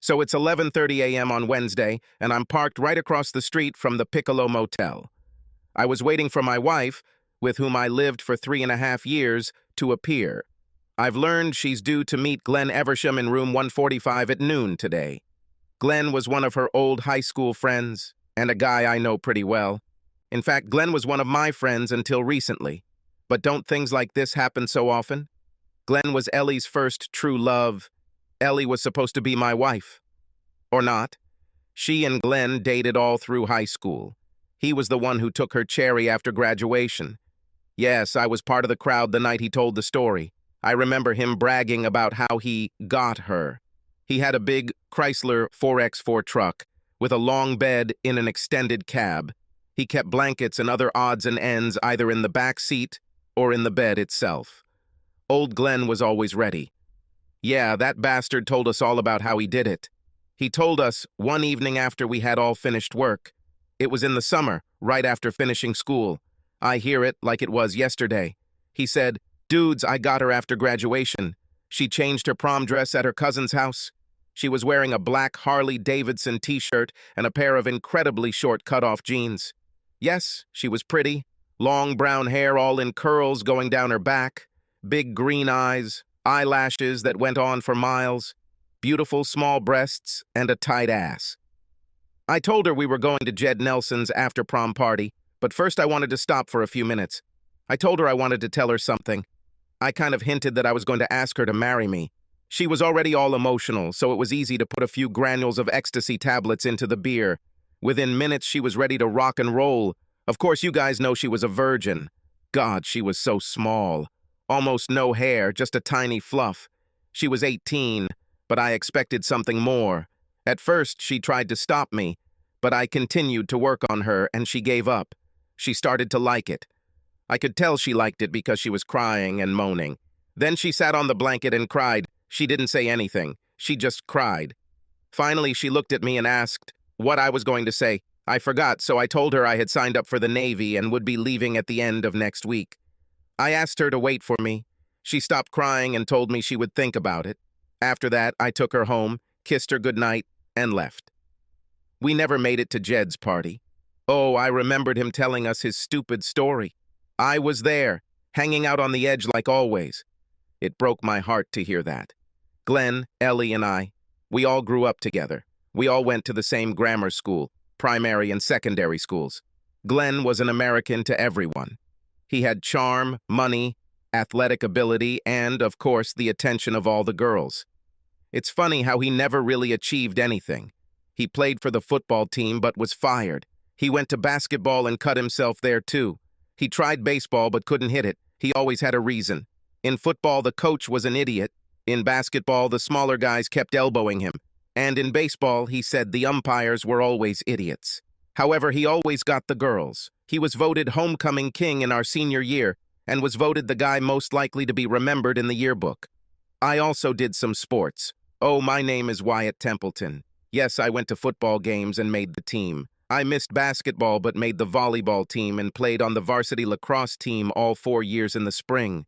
So it's 11:30 a.m. on Wednesday, and I'm parked right across the street from the Piccolo Motel. I was waiting for my wife, with whom I lived for 3.5 years, to appear. I've learned she's due to meet Glenn Eversham in room 145 at noon today. Glenn was one of her old high school friends, and a guy I know pretty well. In fact, Glenn was one of my friends until recently. But don't things like this happen so often? Glenn was Ellie's first true love. Ellie was supposed to be my wife. Or not. She and Glenn dated all through high school. He was the one who took her cherry after graduation. Yes, I was part of the crowd the night he told the story. I remember him bragging about how he got her. He had a big Chrysler 4x4 truck with a long bed in an extended cab. He kept blankets and other odds and ends either in the back seat or in the bed itself. Old Glenn was always ready. Yeah, that bastard told us all about how he did it. He told us one evening after we had all finished work. It was in the summer, right after finishing school. I hear it like it was yesterday. He said, "Dudes, I got her after graduation. She changed her prom dress at her cousin's house. She was wearing a black Harley-Davidson t-shirt and a pair of incredibly short cut-off jeans. Yes, she was pretty. Long brown hair all in curls going down her back. Big green eyes, eyelashes that went on for miles, beautiful small breasts, and a tight ass. I told her we were going to Jed Nelson's after-prom party, but first I wanted to stop for a few minutes. I told her I wanted to tell her something. I kind of hinted that I was going to ask her to marry me. She was already all emotional, so it was easy to put a few granules of ecstasy tablets into the beer. Within minutes, she was ready to rock and roll. Of course, you guys know she was a virgin. God, she was so small. Almost no hair, just a tiny fluff. She was 18, but I expected something more. At first, she tried to stop me, but I continued to work on her, and she gave up. She started to like it. I could tell she liked it because she was crying and moaning. Then she sat on the blanket and cried. She didn't say anything. She just cried. Finally, she looked at me and asked what I was going to say. I forgot, so I told her I had signed up for the Navy and would be leaving at the end of next week. I asked her to wait for me. She stopped crying and told me she would think about it. After that, I took her home, kissed her goodnight, and left. We never made it to Jed's party. Oh, I remembered him telling us his stupid story. I was there, hanging out on the edge like always. It broke my heart to hear that. Glenn, Ellie, and I, we all grew up together. We all went to the same grammar school, primary and secondary schools. Glenn was an American to everyone. He had charm, money, athletic ability, and, of course, the attention of all the girls. It's funny how he never really achieved anything. He played for the football team but was fired. He went to basketball and cut himself there too. He tried baseball but couldn't hit it. He always had a reason. In football, the coach was an idiot. In basketball, the smaller guys kept elbowing him. And in baseball, he said the umpires were always idiots. However, he always got the girls. He was voted homecoming king in our senior year and was voted the guy most likely to be remembered in the yearbook. I also did some sports. Oh, my name is Wyatt Templeton. Yes, I went to football games and made the team. I missed basketball but made the volleyball team and played on the varsity lacrosse team all 4 years in the spring.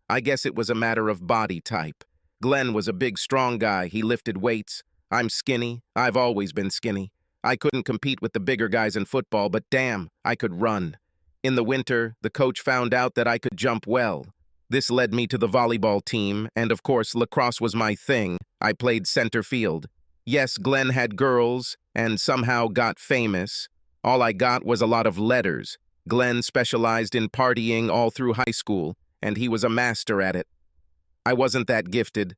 I guess it was a matter of body type. Glenn was a big, strong guy. He lifted weights. I'm skinny. I've always been skinny. I couldn't compete with the bigger guys in football, but damn, I could run. In the winter, the coach found out that I could jump well. This led me to the volleyball team, and of course, lacrosse was my thing. I played center field. Yes, Glenn had girls, and somehow got famous. All I got was a lot of letters. Glenn specialized in partying all through high school, and he was a master at it. I wasn't that gifted.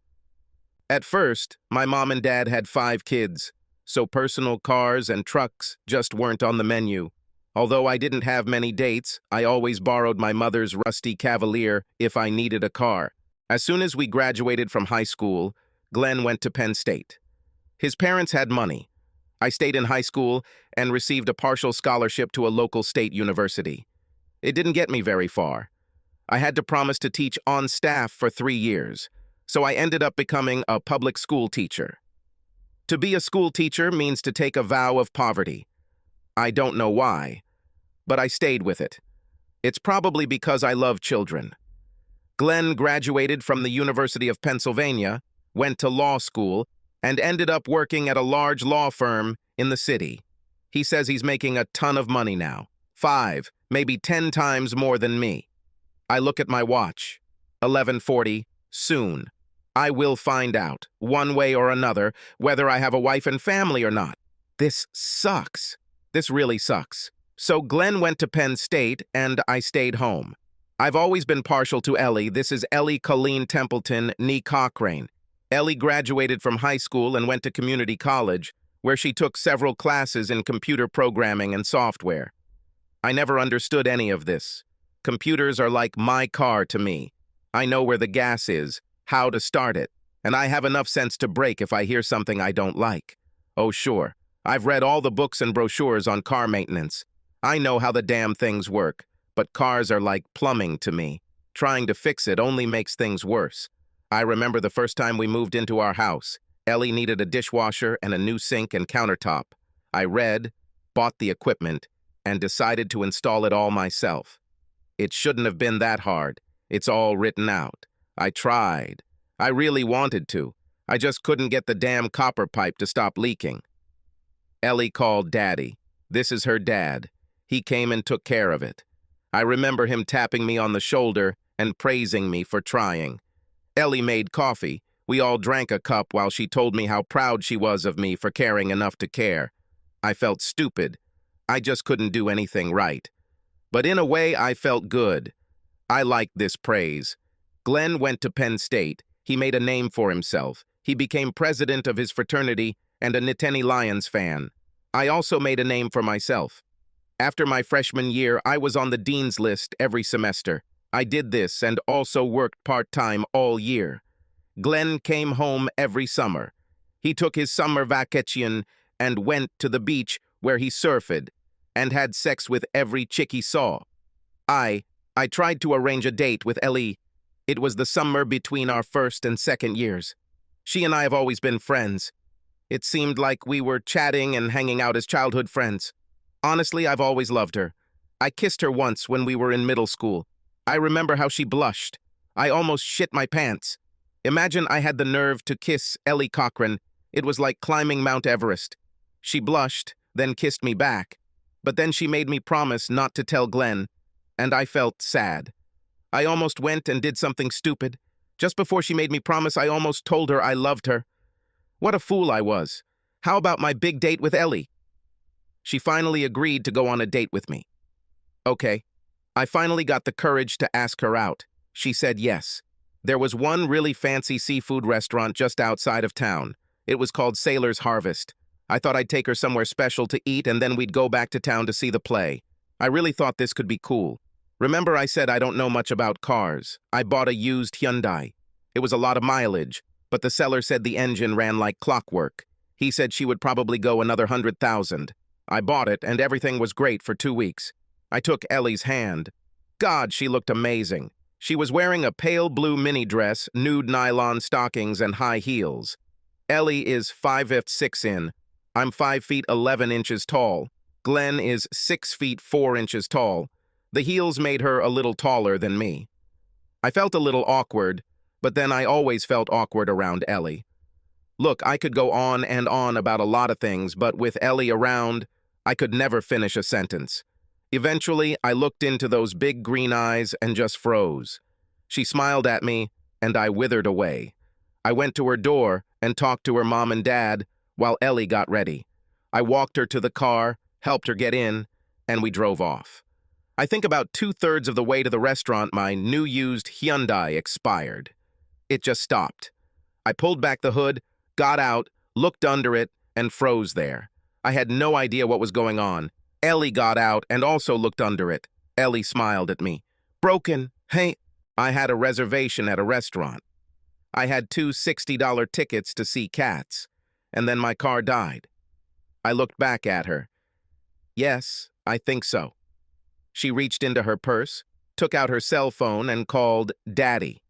At first, my mom and dad had 5 kids, so personal cars and trucks just weren't on the menu. Although I didn't have many dates, I always borrowed my mother's rusty Cavalier if I needed a car. As soon as we graduated from high school, Glenn went to Penn State. His parents had money. I stayed in high school and received a partial scholarship to a local state university. It didn't get me very far. I had to promise to teach on staff for 3 years, so I ended up becoming a public school teacher. To be a school teacher means to take a vow of poverty. I don't know why, but I stayed with it. It's probably because I love children. Glenn graduated from the University of Pennsylvania, went to law school, and ended up working at a large law firm in the city. He says he's making a ton of money now. 5, maybe 10 times more than me. I look at my watch. 11:40, soon. I will find out, one way or another, whether I have a wife and family or not. This sucks. This really sucks. So Glenn went to Penn State, and I stayed home. I've always been partial to Ellie. This is Ellie Colleen Templeton, nee Cochrane. Ellie graduated from high school and went to community college, where she took several classes in computer programming and software. I never understood any of this. Computers are like my car to me. I know where the gas is, how to start it, and I have enough sense to brake if I hear something I don't like. Oh, sure. I've read all the books and brochures on car maintenance. I know how the damn things work, but cars are like plumbing to me. Trying to fix it only makes things worse. I remember the first time we moved into our house. Ellie needed a dishwasher and a new sink and countertop. I read, bought the equipment, and decided to install it all myself. It shouldn't have been that hard. It's all written out. I tried. I really wanted to. I just couldn't get the damn copper pipe to stop leaking. Ellie called Daddy. This is her dad. He came and took care of it. I remember him tapping me on the shoulder and praising me for trying. Ellie made coffee. We all drank a cup while she told me how proud she was of me for caring enough to care. I felt stupid. I just couldn't do anything right. But in a way, I felt good. I liked this praise. Glenn went to Penn State. He made a name for himself. He became president of his fraternity and a Nittany Lions fan. I also made a name for myself. After my freshman year, I was on the dean's list every semester. I did this and also worked part-time all year. Glenn came home every summer. He took his summer vacation and went to the beach where he surfed and had sex with every chick he saw. I tried to arrange a date with Ellie. It was the summer between our first and second years. She and I have always been friends. It seemed like we were chatting and hanging out as childhood friends. Honestly, I've always loved her. I kissed her once when we were in middle school. I remember how she blushed. I almost shit my pants. Imagine I had the nerve to kiss Ellie Cochrane. It was like climbing Mount Everest. She blushed, then kissed me back. But then she made me promise not to tell Glenn, and I felt sad. I almost went and did something stupid. Just before she made me promise, I almost told her I loved her. What a fool I was. How about my big date with Ellie? She finally agreed to go on a date with me. Okay. I finally got the courage to ask her out. She said yes. There was one really fancy seafood restaurant just outside of town. It was called Sailor's Harvest. I thought I'd take her somewhere special to eat and then we'd go back to town to see the play. I really thought this could be cool. Remember I said I don't know much about cars. I bought a used Hyundai. It was a lot of mileage, but the seller said the engine ran like clockwork. He said she would probably go another 100,000. I bought it and everything was great for 2 weeks. I took Ellie's hand. God, she looked amazing. She was wearing a pale blue mini dress, nude nylon stockings, and high heels. Ellie is 5'6" in. I'm 5 feet 11 inches tall. Glenn is 6 feet 4 inches tall. The heels made her a little taller than me. I felt a little awkward, but then I always felt awkward around Ellie. Look, I could go on and on about a lot of things, but with Ellie around, I could never finish a sentence. Eventually, I looked into those big green eyes and just froze. She smiled at me, and I withered away. I went to her door and talked to her mom and dad while Ellie got ready. I walked her to the car, helped her get in, and we drove off. I think about 2/3 of the way to the restaurant, my new used Hyundai expired. It just stopped. I pulled back the hood, got out, looked under it, and froze there. I had no idea what was going on. Ellie got out and also looked under it. Ellie smiled at me. Broken, hey. I had a reservation at a restaurant. I had 2 $60 tickets to see Cats, and then my car died. I looked back at her. Yes, I think so. She reached into her purse, took out her cell phone, and called Daddy.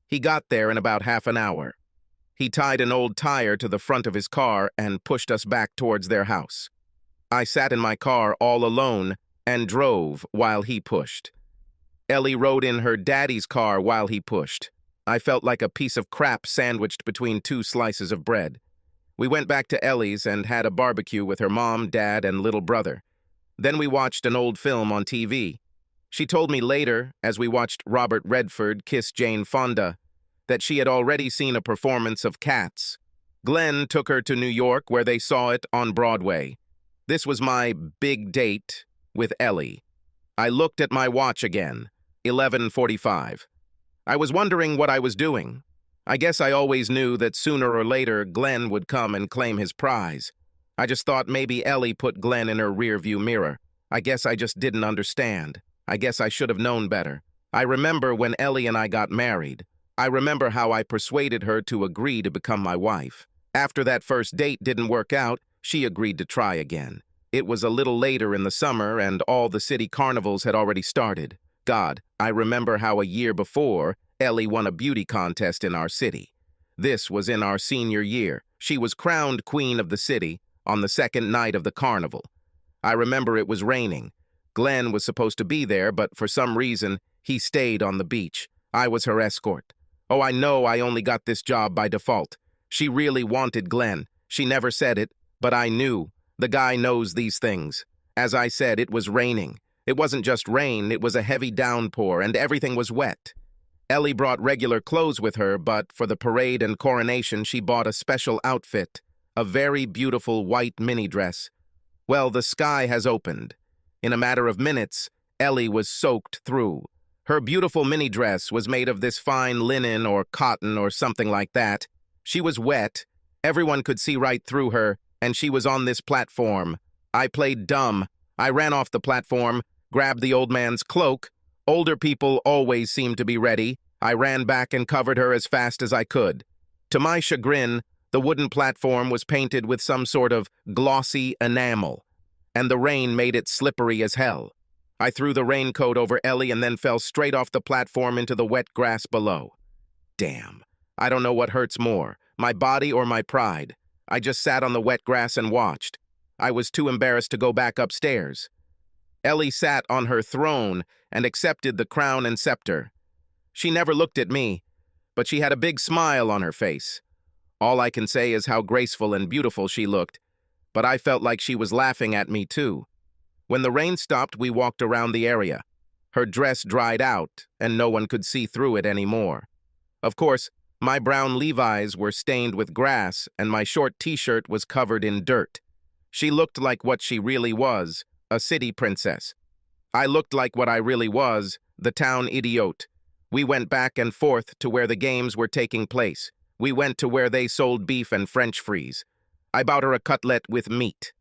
He got there in about half an hour. He tied an old tire to the front of his car and pushed us back towards their house. I sat in my car all alone and drove while he pushed. Ellie rode in her daddy's car while he pushed. I felt like a piece of crap sandwiched between 2 slices of bread. We went back to Ellie's and had a barbecue with her mom, dad, and little brother. Then we watched an old film on TV. She told me later, as we watched Robert Redford kiss Jane Fonda, that she had already seen a performance of Cats. Glenn took her to New York where they saw it on Broadway. This was my big date with Ellie. I looked at my watch again, 11:45. I was wondering what I was doing. I guess I always knew that sooner or later Glenn would come and claim his prize. I just thought maybe Ellie put Glenn in her rearview mirror. I guess I just didn't understand. I guess I should have known better. I remember when Ellie and I got married. I remember how I persuaded her to agree to become my wife. After that first date didn't work out, she agreed to try again. It was a little later in the summer and all the city carnivals had already started. God, I remember how a year before, Ellie won a beauty contest in our city. This was in our senior year. She was crowned queen of the city on the second night of the carnival. I remember it was raining. Glenn was supposed to be there, but for some reason, he stayed on the beach. I was her escort. Oh, I know I only got this job by default. She really wanted Glenn. She never said it, but I knew. The guy knows these things. As I said, it was raining. It wasn't just rain, it was a heavy downpour, and everything was wet. Ellie brought regular clothes with her, but for the parade and coronation, she bought a special outfit, a very beautiful white mini dress. Well, the sky has opened. In a matter of minutes, Ellie was soaked through. Her beautiful mini dress was made of this fine linen or cotton or something like that. She was wet. Everyone could see right through her, and she was on this platform. I played dumb. I ran off the platform, grabbed the old man's cloak. Older people always seemed to be ready. I ran back and covered her as fast as I could. To my chagrin, the wooden platform was painted with some sort of glossy enamel, and the rain made it slippery as hell. I threw the raincoat over Ellie and then fell straight off the platform into the wet grass below. Damn. I don't know what hurts more, my body or my pride. I just sat on the wet grass and watched. I was too embarrassed to go back upstairs. Ellie sat on her throne and accepted the crown and scepter. She never looked at me, but she had a big smile on her face. All I can say is how graceful and beautiful she looked, but I felt like she was laughing at me too. When the rain stopped, we walked around the area. Her dress dried out, and no one could see through it anymore. Of course, my brown Levi's were stained with grass, and my short t-shirt was covered in dirt. She looked like what she really was, a city princess. I looked like what I really was, the town idiot. We went back and forth to where the games were taking place. We went to where they sold beef and French fries. I bought her a cutlet with meat.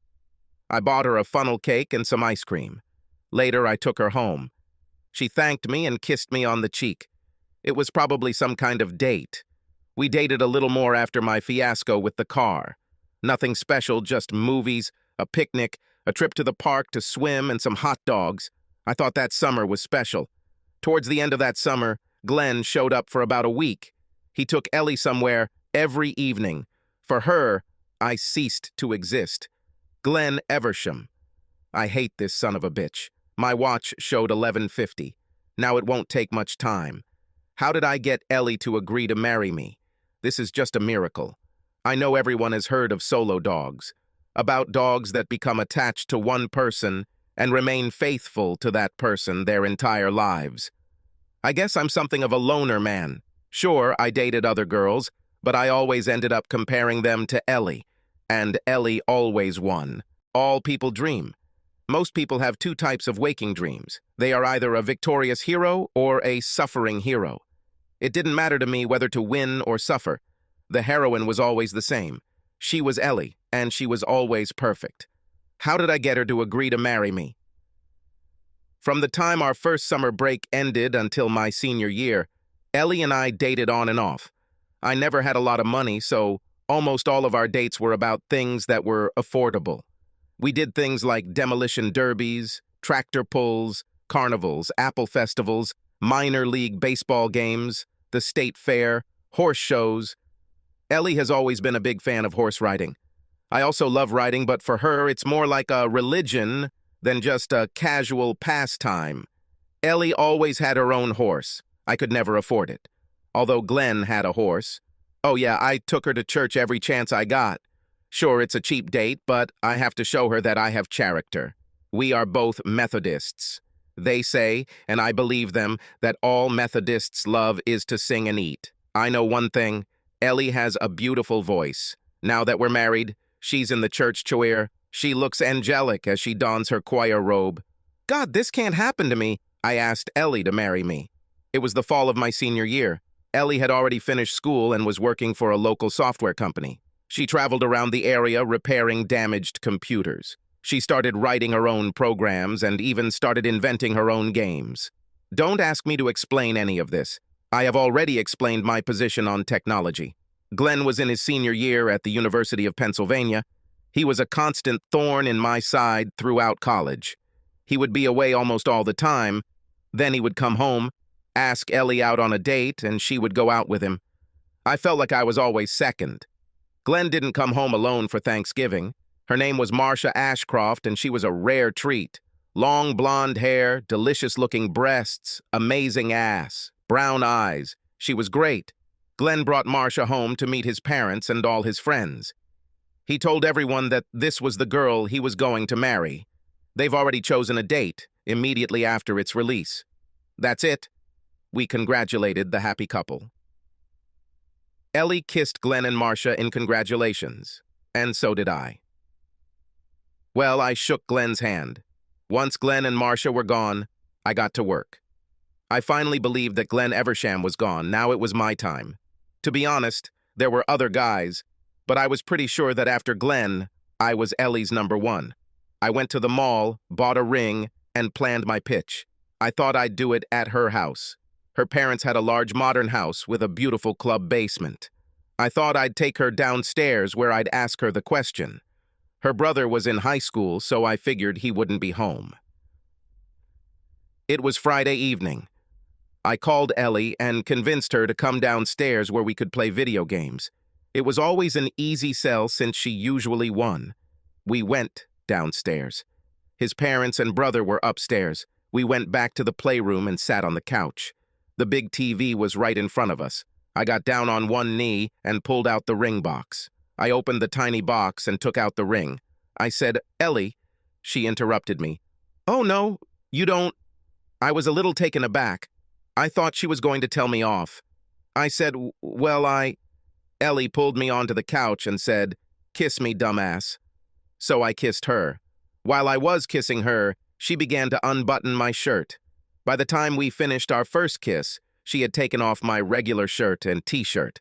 I bought her a funnel cake and some ice cream. Later, I took her home. She thanked me and kissed me on the cheek. It was probably some kind of date. We dated a little more after my fiasco with the car. Nothing special, just movies, a picnic, a trip to the park to swim, and some hot dogs. I thought that summer was special. Towards the end of that summer, Glenn showed up for about a week. He took Ellie somewhere every evening. For her, I ceased to exist. Glenn Eversham. I hate this son of a bitch. My watch showed 11:50. Now it won't take much time. How did I get Ellie to agree to marry me? This is just a miracle. I know everyone has heard of solo dogs, about dogs that become attached to one person and remain faithful to that person their entire lives. I guess I'm something of a loner man. Sure, I dated other girls, but I always ended up comparing them to Ellie, and Ellie always won. All people dream. Most people have two types of waking dreams. They are either a victorious hero or a suffering hero. It didn't matter to me whether to win or suffer. The heroine was always the same. She was Ellie, and she was always perfect. How did I get her to agree to marry me? From the time our first summer break ended until my senior year, Ellie and I dated on and off. I never had a lot of money, so almost all of our dates were about things that were affordable. We did things like demolition derbies, tractor pulls, carnivals, apple festivals, minor league baseball games, the state fair, horse shows. Ellie has always been a big fan of horse riding. I also love riding, but for her, it's more like a religion than just a casual pastime. Ellie always had her own horse. I could never afford it. Although Glenn had a horse. Oh yeah, I took her to church every chance I got. Sure, it's a cheap date, but I have to show her that I have character. We are both Methodists. They say, and I believe them, that all Methodists love is to sing and eat. I know one thing. Ellie has a beautiful voice. Now that we're married, she's in the church choir. She looks angelic as she dons her choir robe. God, this can't happen to me. I asked Ellie to marry me. It was the fall of my senior year. Ellie had already finished school and was working for a local software company. She traveled around the area repairing damaged computers. She started writing her own programs and even started inventing her own games. Don't ask me to explain any of this. I have already explained my position on technology. Glenn was in his senior year at the University of Pennsylvania. He was a constant thorn in my side throughout college. He would be away almost all the time. Then he would come home, ask Ellie out on a date, and she would go out with him. I felt like I was always second. Glenn didn't come home alone for Thanksgiving. Her name was Marcia Ashcroft, and she was a rare treat. Long blonde hair, delicious-looking breasts, amazing ass, brown eyes. She was great. Glenn brought Marcia home to meet his parents and all his friends. He told everyone that this was the girl he was going to marry. They've already chosen a date, immediately after its release. That's it. We congratulated the happy couple. Ellie kissed Glenn and Marcia in congratulations, and so did I. Well, I shook Glenn's hand. Once Glenn and Marcia were gone, I got to work. I finally believed that Glenn Eversham was gone. Now it was my time. To be honest, there were other guys, but I was pretty sure that after Glenn, I was Ellie's number one. I went to the mall, bought a ring, and planned my pitch. I thought I'd do it at her house. Her parents had a large modern house with a beautiful club basement. I thought I'd take her downstairs where I'd ask her the question. Her brother was in high school, so I figured he wouldn't be home. It was Friday evening. I called Ellie and convinced her to come downstairs where we could play video games. It was always an easy sell since she usually won. We went downstairs. His parents and brother were upstairs. We went back to the playroom and sat on the couch. The big TV was right in front of us. I got down on one knee and pulled out the ring box. I opened the tiny box and took out the ring. I said, "Ellie." She interrupted me. "Oh, no, you don't." I was a little taken aback. I thought she was going to tell me off. I said, "Well, Ellie pulled me onto the couch and said, "Kiss me, dumbass." So I kissed her. While I was kissing her, she began to unbutton my shirt. By the time we finished our first kiss, she had taken off my regular shirt and t-shirt.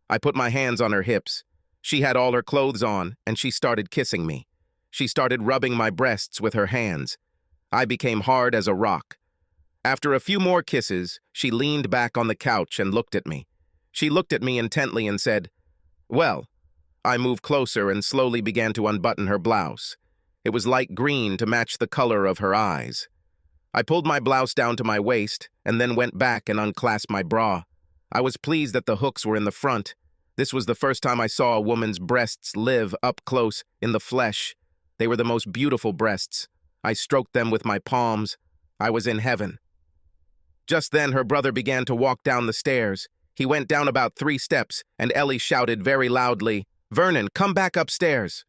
I put my hands on her hips. She had all her clothes on, and she started kissing me. She started rubbing my breasts with her hands. I became hard as a rock. After a few more kisses, she leaned back on the couch and looked at me. She looked at me intently and said, "Well." I moved closer and slowly began to unbutton her blouse. It was light green to match the color of her eyes. I pulled my blouse down to my waist and then went back and unclasped my bra. I was pleased that the hooks were in the front. This was the first time I saw a woman's breasts live up close in the flesh. They were the most beautiful breasts. I stroked them with my palms. I was in heaven. Just then, her brother began to walk down the stairs. He went down about 3 steps, and Ellie shouted very loudly, "Vernon, come back upstairs."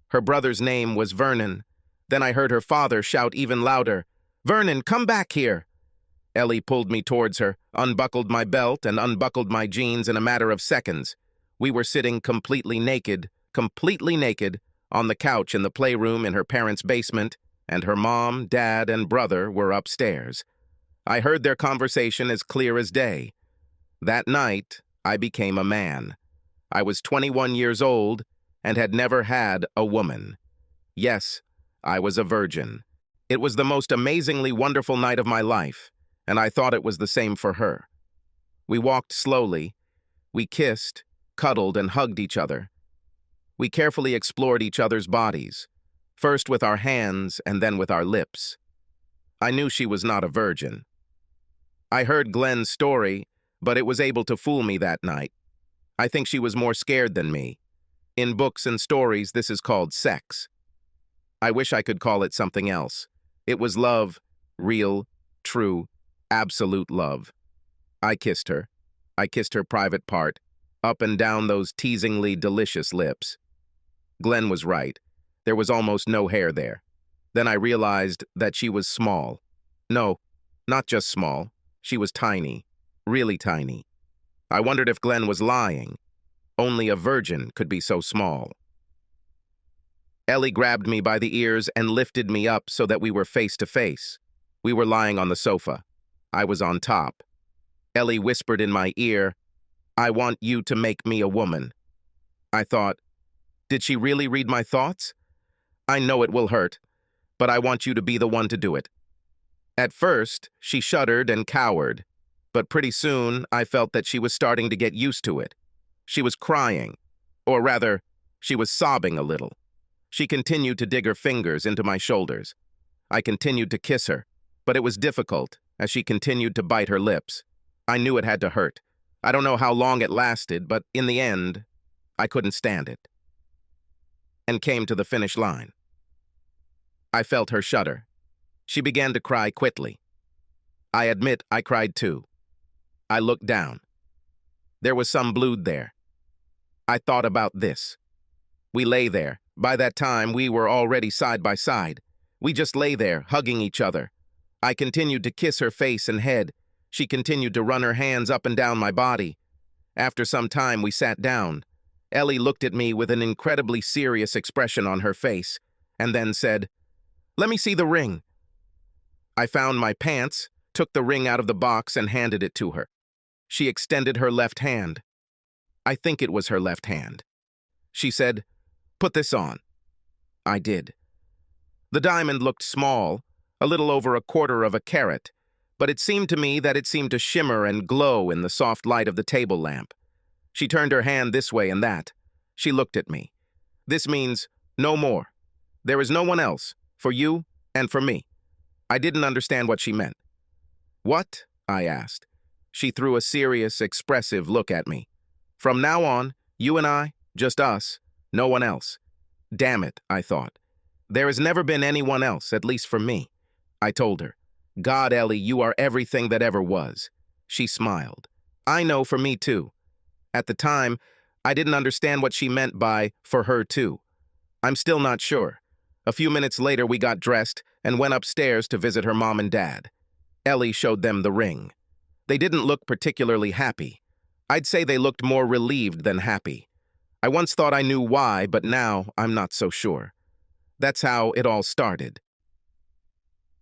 Her brother's name was Vernon. Then I heard her father shout even louder, "Vernon, come back here." Ellie pulled me towards her, unbuckled my belt, and unbuckled my jeans in a matter of seconds. We were sitting completely naked, on the couch in the playroom in her parents' basement, and her mom, dad, and brother were upstairs. I heard their conversation as clear as day. That night, I became a man. I was 21 years old and had never had a woman. Yes, I was a virgin. It was the most amazingly wonderful night of my life, and I thought it was the same for her. We walked slowly. We kissed, cuddled, and hugged each other. We carefully explored each other's bodies, first with our hands and then with our lips. I knew she was not a virgin. I heard Glenn's story, but it was able to fool me that night. I think she was more scared than me. In books and stories, this is called sex. I wish I could call it something else. It was love, real, true, absolute love. I kissed her. I kissed her private part, up and down those teasingly delicious lips. Glenn was right. There was almost no hair there. Then I realized that she was small. No, not just small. She was tiny. Really tiny. I wondered if Glenn was lying. Only a virgin could be so small. Ellie grabbed me by the ears and lifted me up so that we were face to face. We were lying on the sofa. I was on top. Ellie whispered in my ear, "I want you to make me a woman." I thought, did she really read my thoughts? I know it will hurt, but I want you to be the one to do it. At first, she shuddered and cowered, but pretty soon I felt that she was starting to get used to it. She was crying, or rather, she was sobbing a little. She continued to dig her fingers into my shoulders. I continued to kiss her, but it was difficult as she continued to bite her lips. I knew it had to hurt. I don't know how long it lasted, but in the end, I couldn't stand it. And came to the finish line. I felt her shudder. She began to cry quickly. I admit I cried too. I looked down. There was some blood there. I thought about this. We lay there. By that time, we were already side by side. We just lay there, hugging each other. I continued to kiss her face and head. She continued to run her hands up and down my body. After some time, we sat down. Ellie looked at me with an incredibly serious expression on her face, and then said, "Let me see the ring." I found my pants, took the ring out of the box, and handed it to her. She extended her left hand. I think it was her left hand. She said, "Put this on." I did. The diamond looked small, a little over 1/4 of a carat, but it seemed to me that it seemed to shimmer and glow in the soft light of the table lamp. She turned her hand this way and that. She looked at me. "This means no more. There is no one else, for you and for me." I didn't understand what she meant. "What?" I asked. She threw a serious, expressive look at me. "From now on, you and I, just us, no one else." Damn it, I thought. There has never been anyone else, at least for me. I told her, "God, Ellie, you are everything that ever was." She smiled. "I know, for me too." At the time, I didn't understand what she meant by "for her too." I'm still not sure. A few minutes later, we got dressed and went upstairs to visit her mom and dad. Ellie showed them the ring. They didn't look particularly happy. I'd say they looked more relieved than happy. I once thought I knew why, but now I'm not so sure. That's how it all started.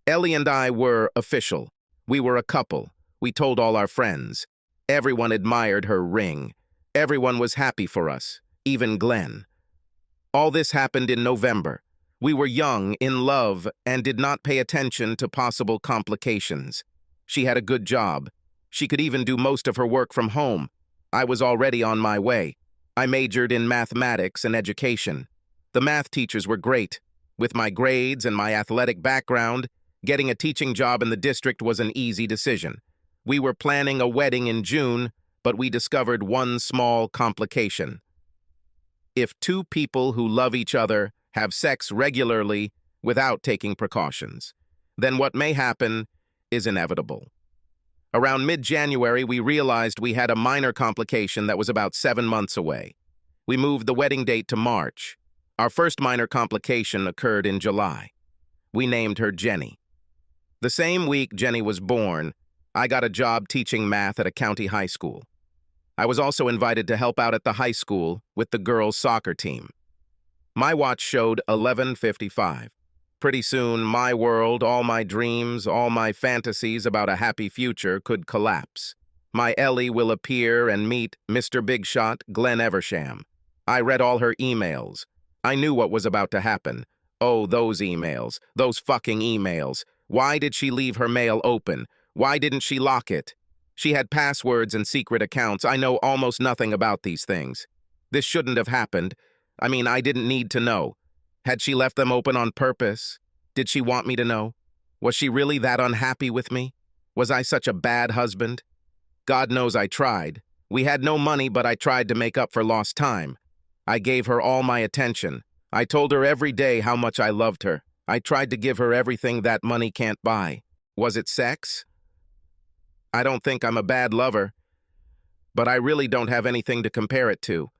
Ellie and I were official. We were a couple. We told all our friends. Everyone admired her ring. Everyone was happy for us, even Glenn. All this happened in November. We were young, in love, and did not pay attention to possible complications. She had a good job. She could even do most of her work from home. I was already on my way. I majored in mathematics and education. The math teachers were great. With my grades and my athletic background, getting a teaching job in the district was an easy decision. We were planning a wedding in June, but we discovered one small complication. If two people who love each other have sex regularly without taking precautions, then what may happen is inevitable. Around mid-January, we realized we had a minor complication that was about 7 months away. We moved the wedding date to March. Our first minor complication occurred in July. We named her Jenny. The same week Jenny was born, I got a job teaching math at a county high school. I was also invited to help out at the high school with the girls' soccer team. My watch showed 11:55. Pretty soon, my world, all my dreams, all my fantasies about a happy future could collapse. My Ellie will appear and meet Mr. Big Shot, Glenn Eversham. I read all her emails. I knew what was about to happen. Oh, those emails. Those fucking emails. Why did she leave her mail open? Why didn't she lock it? She had passwords and secret accounts. I know almost nothing about these things. This shouldn't have happened. I mean, I didn't need to know. Had she left them open on purpose? Did she want me to know? Was she really that unhappy with me? Was I such a bad husband? God knows I tried. We had no money, but I tried to make up for lost time. I gave her all my attention. I told her every day how much I loved her. I tried to give her everything that money can't buy. Was it sex? I don't think I'm a bad lover, but I really don't have anything to compare it to.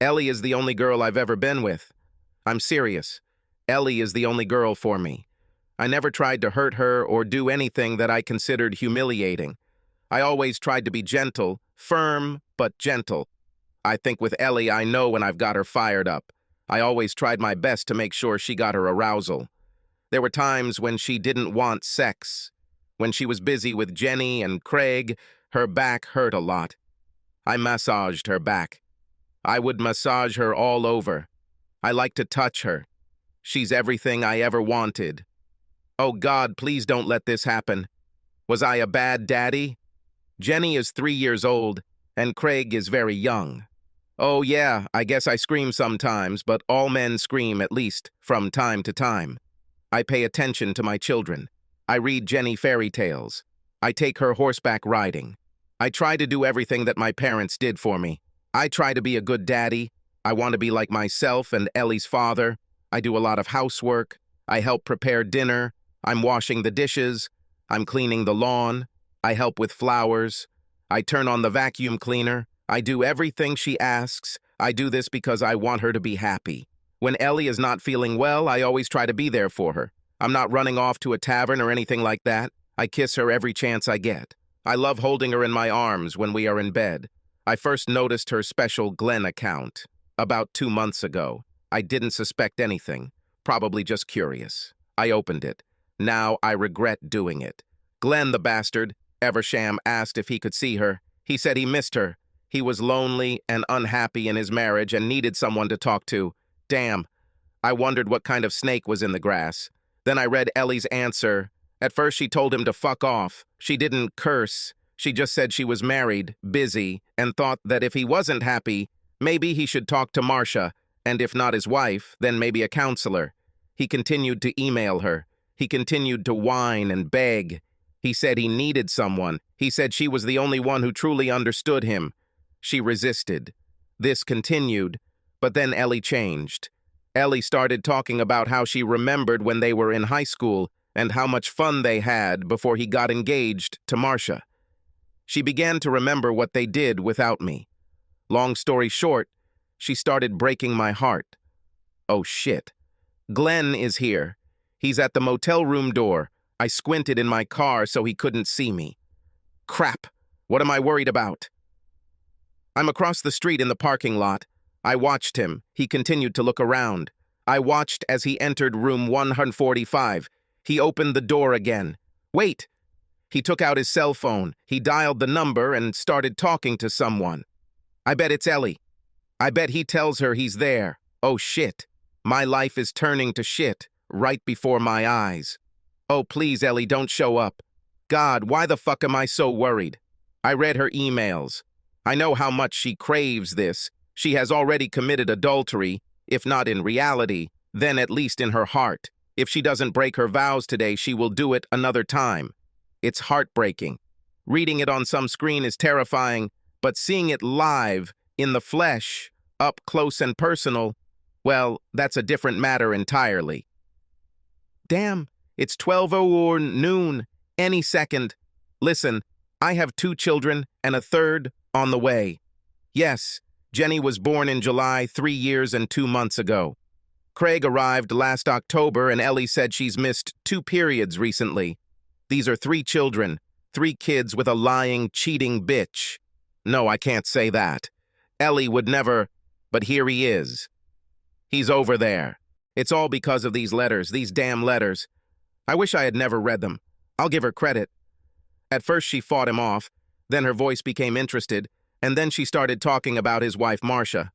Ellie is the only girl I've ever been with. I'm serious. Ellie is the only girl for me. I never tried to hurt her or do anything that I considered humiliating. I always tried to be gentle, firm, but gentle. I think with Ellie, I know when I've got her fired up. I always tried my best to make sure she got her arousal. There were times when she didn't want sex. When she was busy with Jenny and Craig, her back hurt a lot. I massaged her back. I would massage her all over. I like to touch her. She's everything I ever wanted. Oh God, please don't let this happen. Was I a bad daddy? Jenny is 3 years old, and Craig is very young. Oh yeah, I guess I scream sometimes, but all men scream at least from time to time. I pay attention to my children. I read Jenny fairy tales. I take her horseback riding. I try to do everything that my parents did for me. I try to be a good daddy. I want to be like myself and Ellie's father. I do a lot of housework. I help prepare dinner. I'm washing the dishes. I'm cleaning the lawn. I help with flowers. I turn on the vacuum cleaner. I do everything she asks. I do this because I want her to be happy. When Ellie is not feeling well, I always try to be there for her. I'm not running off to a tavern or anything like that. I kiss her every chance I get. I love holding her in my arms when we are in bed. I first noticed her special Glenn account about 2 months ago. I didn't suspect anything, probably just curious. I opened it. Now I regret doing it. Glenn, the bastard, Eversham asked if he could see her. He said he missed her. He was lonely and unhappy in his marriage and needed someone to talk to. Damn. I wondered what kind of snake was in the grass. Then I read Ellie's answer. At first she told him to fuck off. She didn't curse. She just said she was married, busy, and thought that if he wasn't happy, maybe he should talk to Marcia, and if not his wife, then maybe a counselor. He continued to email her. He continued to whine and beg. He said he needed someone. He said she was the only one who truly understood him. She resisted. This continued, but then Ellie changed. Ellie started talking about how she remembered when they were in high school and how much fun they had before he got engaged to Marcia. She began to remember what they did without me. Long story short, she started breaking my heart. Oh shit. Glenn is here. He's at the motel room door. I squinted in my car so he couldn't see me. Crap. What am I worried about? I'm across the street in the parking lot. I watched him. He continued to look around. I watched as he entered room 145. He opened the door again. Wait! He took out his cell phone. He dialed the number and started talking to someone. I bet it's Ellie. I bet he tells her he's there. Oh shit. My life is turning to shit right before my eyes. Oh please, Ellie, don't show up. God, why the fuck am I so worried? I read her emails. I know how much she craves this. She has already committed adultery, if not in reality, then at least in her heart. If she doesn't break her vows today, she will do it another time. It's heartbreaking. Reading it on some screen is terrifying, but seeing it live, in the flesh, up close and personal, well, that's a different matter entirely. Damn, it's 12:00 noon, any second. Listen, I have 2 children and a third on the way. Yes, Jenny was born in July 3 years and 2 months ago. Craig arrived last October and Ellie said she's missed 2 periods recently. These are 3 children, 3 kids with a lying, cheating bitch. No, I can't say that. Ellie would never, but here he is. He's over there. It's all because of these letters, these damn letters. I wish I had never read them. I'll give her credit. At first she fought him off, then her voice became interested, and then she started talking about his wife, Marcia.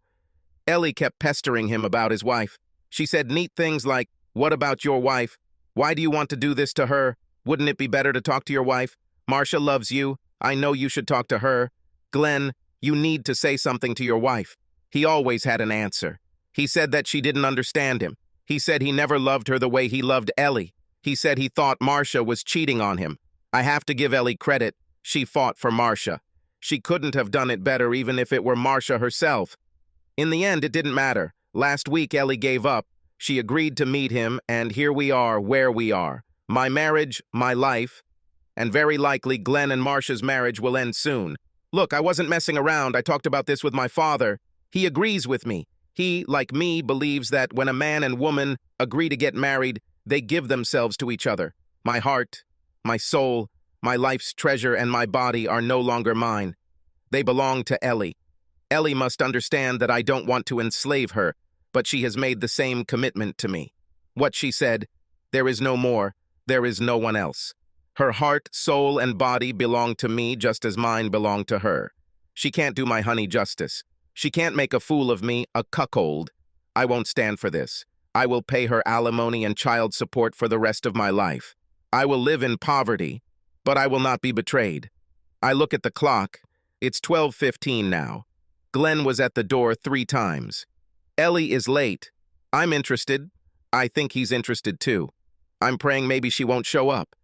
Ellie kept pestering him about his wife. She said neat things like, "What about your wife? Why do you want to do this to her? Wouldn't it be better to talk to your wife? Marcia loves you. I know you should talk to her. Glenn, you need to say something to your wife." He always had an answer. He said that she didn't understand him. He said he never loved her the way he loved Ellie. He said he thought Marcia was cheating on him. I have to give Ellie credit. She fought for Marcia. She couldn't have done it better even if it were Marcia herself. In the end, it didn't matter. Last week, Ellie gave up. She agreed to meet him, and here we are, where we are. My marriage, my life, and very likely Glenn and Marcia's marriage will end soon. Look, I wasn't messing around. I talked about this with my father. He agrees with me. He, like me, believes that when a man and woman agree to get married, they give themselves to each other. My heart, my soul, my life's treasure, and my body are no longer mine. They belong to Ellie. Ellie must understand that I don't want to enslave her, but she has made the same commitment to me. What she said, there is no more, there is no one else. Her heart, soul, and body belong to me just as mine belong to her. She can't do my honey justice. She can't make a fool of me, a cuckold. I won't stand for this. I will pay her alimony and child support for the rest of my life. I will live in poverty, but I will not be betrayed. I look at the clock. It's 12:15 now. Glenn was at the door 3 times. Ellie is late. I'm interested. I think he's interested too. I'm praying maybe she won't show up.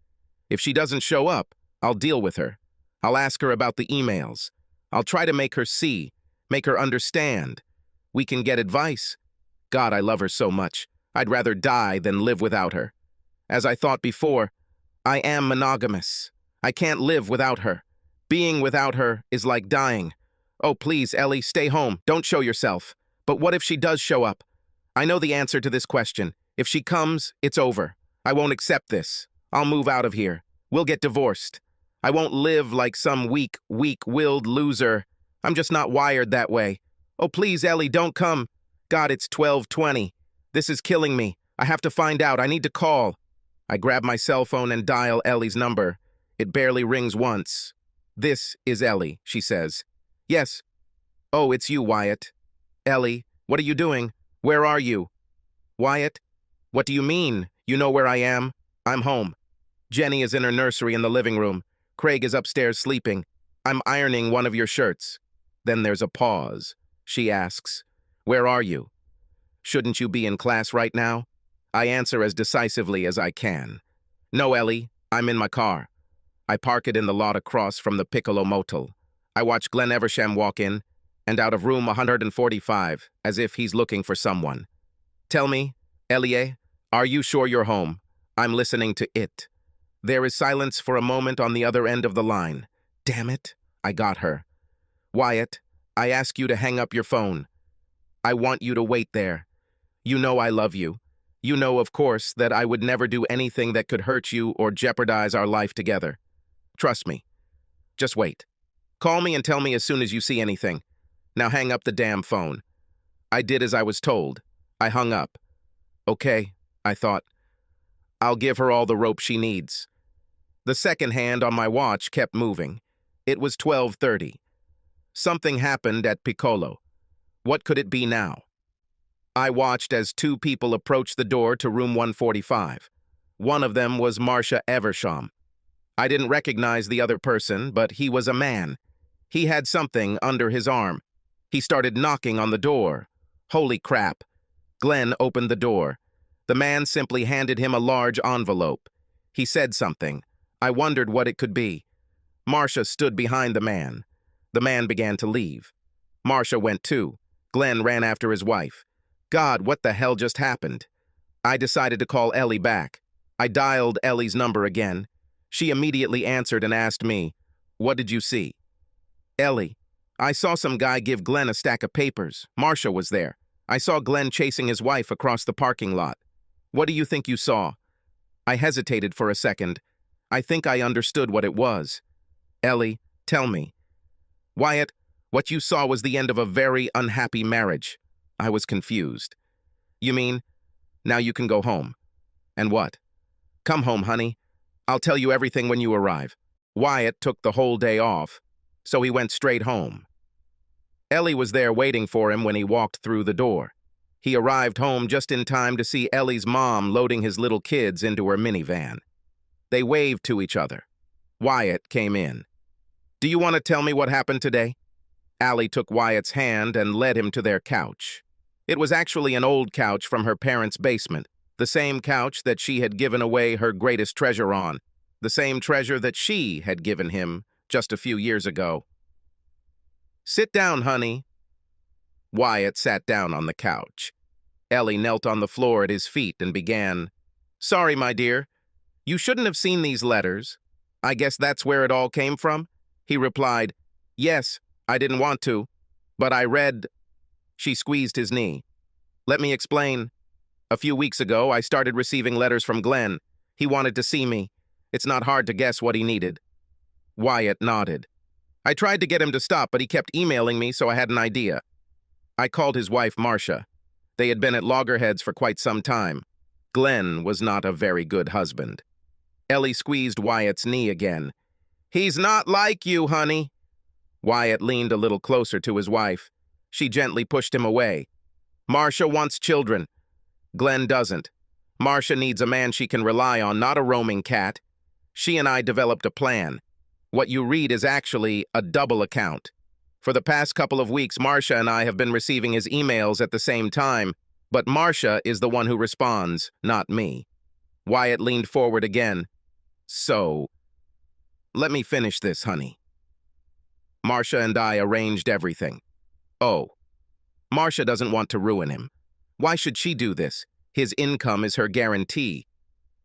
If she doesn't show up, I'll deal with her. I'll ask her about the emails. I'll try to make her see, make her understand. We can get advice. God, I love her so much. I'd rather die than live without her. As I thought before, I am monogamous. I can't live without her. Being without her is like dying. Oh, please, Ellie, stay home. Don't show yourself. But what if she does show up? I know the answer to this question. If she comes, it's over. I won't accept this. I'll move out of here. We'll get divorced. I won't live like some weak-willed loser. I'm just not wired that way. Oh, please, Ellie, don't come. God, it's 12:20. This is killing me. I have to find out. I need to call. I grab my cell phone and dial Ellie's number. It barely rings once. This is Ellie, she says. Yes. Oh, it's you, Wyatt. Ellie, what are you doing? Where are you? Wyatt, what do you mean? You know where I am? I'm home. Jenny is in her nursery in the living room. Craig is upstairs sleeping. I'm ironing one of your shirts. Then there's a pause. She asks, where are you? Shouldn't you be in class right now? I answer as decisively as I can. No, Ellie, I'm in my car. I park it in the lot across from the Piccolo Motel. I watch Glenn Eversham walk in, and out of room 145, as if he's looking for someone. Tell me, Ellie, are you sure you're home? I'm listening to it. There is silence for a moment on the other end of the line. Damn it, I got her. Wyatt, I ask you to hang up your phone. I want you to wait there. You know I love you. You know, of course, that I would never do anything that could hurt you or jeopardize our life together. Trust me. Just wait. Call me and tell me as soon as you see anything. Now hang up the damn phone. I did as I was told. I hung up. Okay, I thought. I'll give her all the rope she needs. The second hand on my watch kept moving. It was 12:30. Something happened at Piccolo. What could it be now? I watched as 2 people approached the door to room 145. One of them was Marcia Eversham. I didn't recognize the other person, but he was a man. He had something under his arm. He started knocking on the door. Holy crap. Glenn opened the door. The man simply handed him a large envelope. He said something. I wondered what it could be. Marcia stood behind the man. The man began to leave. Marcia went too. Glenn ran after his wife. God, what the hell just happened? I decided to call Ellie back. I dialed Ellie's number again. She immediately answered and asked me, what did you see? Ellie, I saw some guy give Glenn a stack of papers. Marcia was there. I saw Glenn chasing his wife across the parking lot. What do you think you saw? I hesitated for a second. I think I understood what it was. Ellie, tell me. Wyatt, what you saw was the end of a very unhappy marriage. I was confused. You mean, now you can go home? And what? Come home, honey. I'll tell you everything when you arrive. Wyatt took the whole day off, so he went straight home. Ellie was there waiting for him when he walked through the door. He arrived home just in time to see Ellie's mom loading his little kids into her minivan. They waved to each other. Wyatt came in. Do you want to tell me what happened today? Ellie took Wyatt's hand and led him to their couch. It was actually an old couch from her parents' basement, the same couch that she had given away her greatest treasure on, the same treasure that she had given him just a few years ago. Sit down, honey. Wyatt sat down on the couch. Ellie knelt on the floor at his feet and began, Sorry, my dear. You shouldn't have seen these letters. I guess that's where it all came from? He replied, Yes, I didn't want to, but I read... She squeezed his knee. Let me explain. A few weeks ago, I started receiving letters from Glenn. He wanted to see me. It's not hard to guess what he needed. Wyatt nodded. I tried to get him to stop, but he kept emailing me, so I had an idea. I called his wife, Marcia. They had been at loggerheads for quite some time. Glenn was not a very good husband. Ellie squeezed Wyatt's knee again. He's not like you, honey. Wyatt leaned a little closer to his wife. She gently pushed him away. Marcia wants children. Glenn doesn't. Marcia needs a man she can rely on, not a roaming cat. She and I developed a plan. What you read is actually a double account. For the past couple of weeks, Marcia and I have been receiving his emails at the same time, but Marcia is the one who responds, not me. Wyatt leaned forward again. So, let me finish this, honey. Marcia and I arranged everything. Oh, Marcia doesn't want to ruin him. Why should she do this? His income is her guarantee.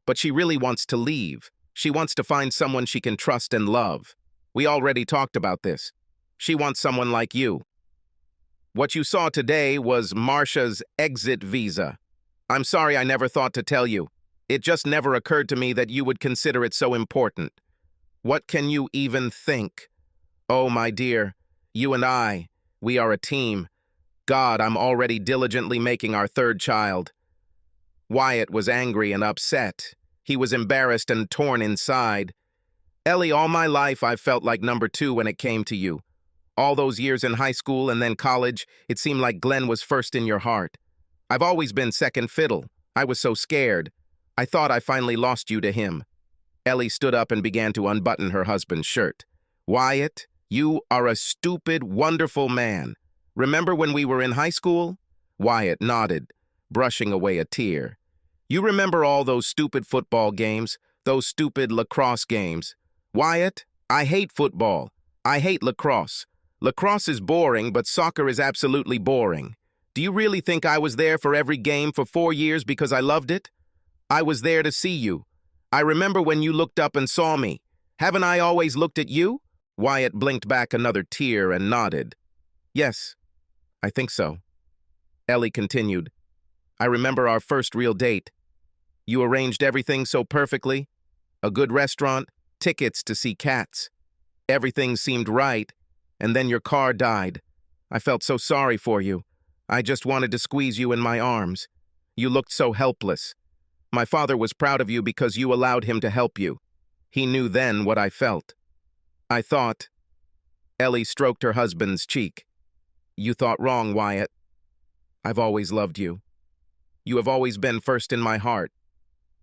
But she really wants to leave. She wants to find someone she can trust and love. We already talked about this. She wants someone like you. What you saw today was Marcia's exit visa. I'm sorry I never thought to tell you. It just never occurred to me that you would consider it so important. What can you even think? Oh, my dear, you and I, we are a team. God, I'm already diligently making our third child. Wyatt was angry and upset. He was embarrassed and torn inside. Ellie, all my life I've felt like number two when it came to you. All those years in high school and then college, it seemed like Glenn was first in your heart. I've always been second fiddle. I was so scared. I thought I finally lost you to him. Ellie stood up and began to unbutton her husband's shirt. Wyatt, you are a stupid, wonderful man. Remember when we were in high school? Wyatt nodded, brushing away a tear. You remember all those stupid football games, those stupid lacrosse games? Wyatt, I hate football. I hate lacrosse. Lacrosse is boring, but soccer is absolutely boring. Do you really think I was there for every game for 4 years because I loved it? I was there to see you. I remember when you looked up and saw me. Haven't I always looked at you? Wyatt blinked back another tear and nodded. Yes, I think so. Ellie continued. I remember our first real date. You arranged everything so perfectly. A good restaurant, tickets to see cats. Everything seemed right, and then your car died. I felt so sorry for you. I just wanted to squeeze you in my arms. You looked so helpless. My father was proud of you because you allowed him to help you. He knew then what I felt. I thought... Ellie stroked her husband's cheek. You thought wrong, Wyatt. I've always loved you. You have always been first in my heart.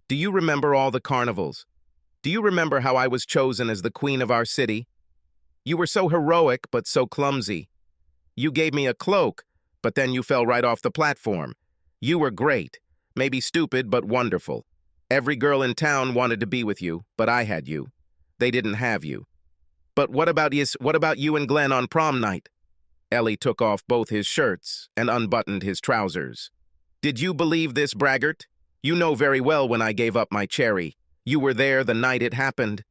Do you remember all the carnivals? Do you remember how I was chosen as the queen of our city? You were so heroic, but so clumsy. You gave me a cloak, but then you fell right off the platform. You were great. Maybe stupid, but wonderful. Every girl in town wanted to be with you, but I had you. They didn't have you. But what about you and Glenn on prom night? Ellie took off both his shirts and unbuttoned his trousers. Did you believe this, braggart? You know very well when I gave up my cherry. You were there the night it happened.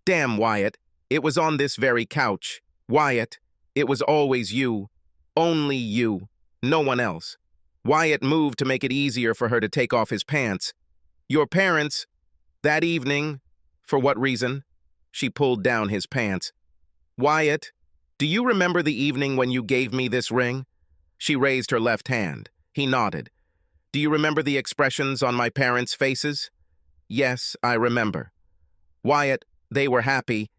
Damn, Wyatt. It was on this very couch. Wyatt, it was always you. Only you. No one else. Wyatt moved to make it easier for her to take off his pants. Your parents, that evening, for what reason? She pulled down his pants. Wyatt, do you remember the evening when you gave me this ring? She raised her left hand. He nodded. Do you remember the expressions on my parents' faces? Yes, I remember. Wyatt, they were happy.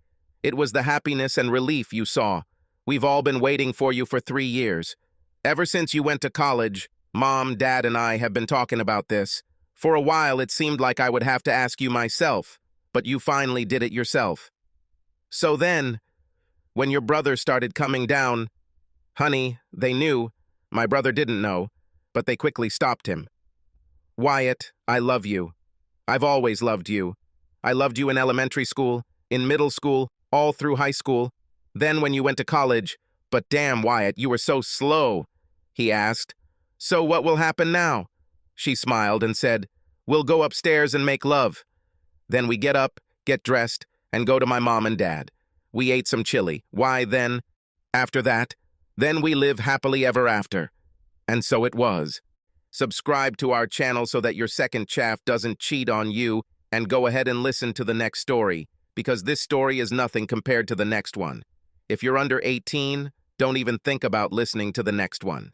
It was the happiness and relief you saw. We've all been waiting for you for 3 years. Ever since you went to college, Mom, Dad, and I have been talking about this. For a while, it seemed like I would have to ask you myself, but you finally did it yourself. So then, when your brother started coming down, honey, they knew. My brother didn't know, but they quickly stopped him. Wyatt, I love you. I've always loved you. I loved you in elementary school, in middle school, all through high school. Then when you went to college, but damn, Wyatt, you were so slow, he asked. So what will happen now? She smiled and said, we'll go upstairs and make love. Then we get up, get dressed, and go to my mom and dad. We ate some chili. Why then, after that, then we live happily ever after. And so it was. Subscribe to our channel so that your second chaff doesn't cheat on you, and go ahead and listen to the next story, because this story is nothing compared to the next one. If you're under 18, don't even think about listening to the next one.